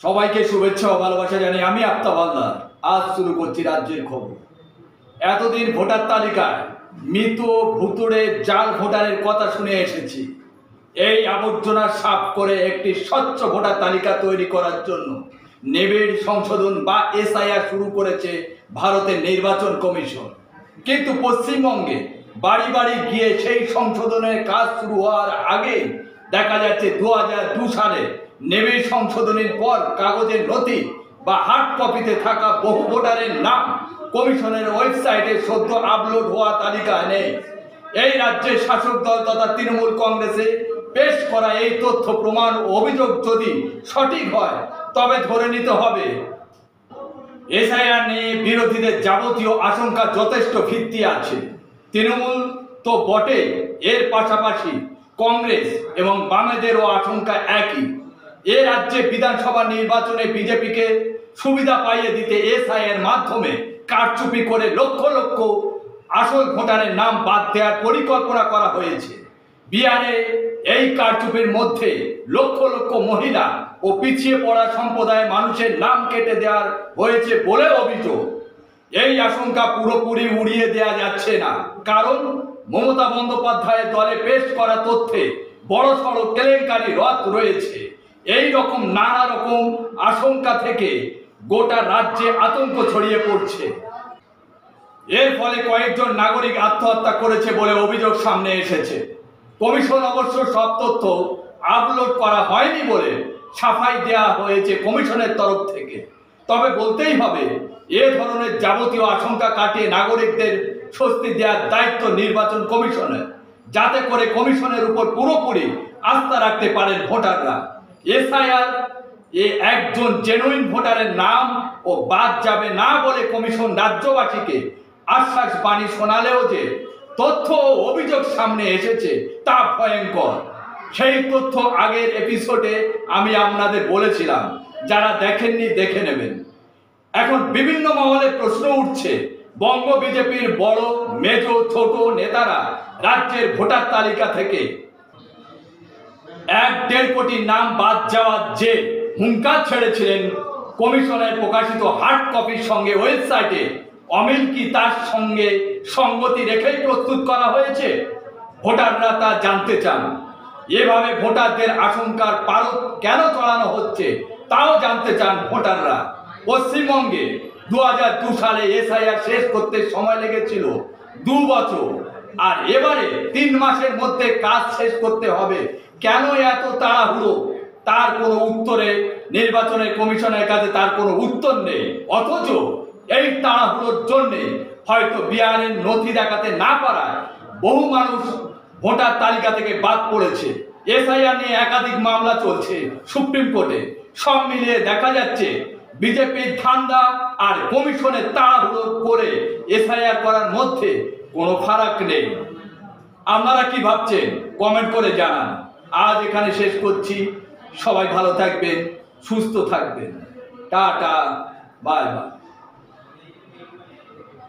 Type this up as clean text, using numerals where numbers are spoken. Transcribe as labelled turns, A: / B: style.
A: সবাইকে শুভেচ্ছা ও ভালোবাসা জানিয়ে আমি আফতাব হালদার আজ শুরু করছি রাজ্যের খবর। এতদিন ভোটার তালিকায় মৃত ভুতুড়ে জাল ভোটারের কথা শুনে এসেছি। এই আবর্জনা সাফ করে একটি স্বচ্ছ ভোটার তালিকা তৈরি করার জন্য নিবিড় সংশোধন বা এসআইআর শুরু করেছে ভারতের নির্বাচন কমিশন। কিন্তু পশ্চিমবঙ্গে বাড়ি বাড়ি গিয়ে সেই সংশোধনের কাজ শুরু হওয়ার আগে দেখা যাচ্ছে 2002 সালে নিবিড় সংশোধনের পর কাগজের নথি বা হার্ড কপিতে থাকা বহু ভোটারের নাম কমিশনের ওয়েবসাইটে সদ্য আপলোড হওয়া তালিকায় নেই। এই রাজ্যের শাসক দল তথা তৃণমূল কংগ্রেসে পেশ করা এই তথ্য প্রমাণ ও অভিযোগ যদি সঠিক হয় তবে ধরে নিতে হবে এসআইআর নিয়ে বিরোধীদের যাবতীয় আশঙ্কা যথেষ্ট ভিত্তি আছে। তৃণমূল তো বটে, এর পাশাপাশি কংগ্রেস এবং বামেদেরও আশঙ্কা একই। এ রাজ্যে বিধানসভা নির্বাচনে বিজেপিকে সুবিধা পাইয়ে দিতে এসআইআর মাধ্যমে কারচুপি করে লক্ষ লক্ষ আসল ভোটারের নাম বাদ দেওয়ার পরিকল্পনা করা হয়েছে। বিহারে এই কারচুপির মধ্যে লক্ষ লক্ষ মহিলা ও পিছিয়ে পড়া সম্প্রদায়ের মানুষের নাম কেটে দেওয়ার হয়েছে বলে অভিযোগ। এই আশঙ্কা পুরোপুরি উড়িয়ে দেওয়া যাচ্ছে না, কারণ মমতা বন্দ্যোপাধ্যায়ের দলে পেশ করা তথ্যে বড়সড় কেলেঙ্কারি রদ রয়েছে। এই রকম নানা রকম আশঙ্কা থেকে গোটা রাজ্যে আতঙ্ক ছড়িয়ে পড়ছে। এর ফলে কয়েকজন নাগরিক আত্মহত্যা করেছে বলে অভিযোগ সামনে এসেছে। কমিশন অবশ্য সব তথ্য আপলোড করা হয়নি বলে সাফাই দেওয়া হয়েছে কমিশনের তরফ থেকে। তবে বলতেই হবে, এ ধরনের যাবতীয় আশঙ্কা কাটিয়ে নাগরিকদের স্বস্তি দেওয়ার দায়িত্ব নির্বাচন কমিশনের, যাতে করে কমিশনের উপর পুরোপুরি আস্থা রাখতে পারেন ভোটাররা। এসআইআর একজন জেনুইন ভোটারের নাম ও বাদ যাবে না বলে কমিশন রাজ্যবাসীকে আশ্বাস বাণী শোনালেও যে তথ্য ও অভিযোগ সামনে এসেছে তা ভয়ঙ্কর। সেই তথ্য আগের এপিসোডে আমি আপনাদের বলেছিলাম, যারা দেখেননি দেখে নেবেন। এখন বিভিন্ন মহলে প্রশ্ন উঠছে, বঙ্গ বিজেপির বড় মেজো ছোট নেতারা রাজ্যের ভোটার তালিকা থেকে 1.5 কোটি নাম বাদ যাওয়ার যে হুঙ্কার ছেড়েছিলেন কমিশনের প্রকাশিত হার্ড কপির সঙ্গে ওয়েবসাইটে অমিল কি তার সঙ্গে সঙ্গতি রেখেই প্রস্তুত করা হয়েছে? ভোটাররা তা জানতে চান। এভাবে ভোটারদের আশঙ্কার পারদ কেন চড়ানো হচ্ছে তাও জানতে চান ভোটাররা। পশ্চিমবঙ্গে 2002 সালে এসআইআর শেষ করতে সময় লেগেছিল 2 বছর, আর এবারে 3 মাসের মধ্যে কাজ শেষ করতে হবে। কেন এত তাড়াহুড়ো? তার কোনো উত্তরে নির্বাচনের কমিশনের কাছে তার কোনো উত্তর নেই। অথচ এই তাড়াহুড়োর জন্যে হয়তো বিহারের নথি দেখাতে না পারায় বহু মানুষ ভোটার তালিকা থেকে বাদ পড়েছে। এসআইআর নিয়ে একাধিক মামলা চলছে সুপ্রিম কোর্টে। সব মিলিয়ে দেখা যাচ্ছে বিজেপির ধান্দা আর কমিশনের তাড়াহুড়ো করে এসআইআর করার মধ্যে কোনো ফারাক নেই। আপনারা কি ভাবছেন কমেন্ট করে জানান। আজ এখানে শেষ করছি। সবাই ভালো থাকবেন, সুস্থ থাকবেন। Tata, bye bye.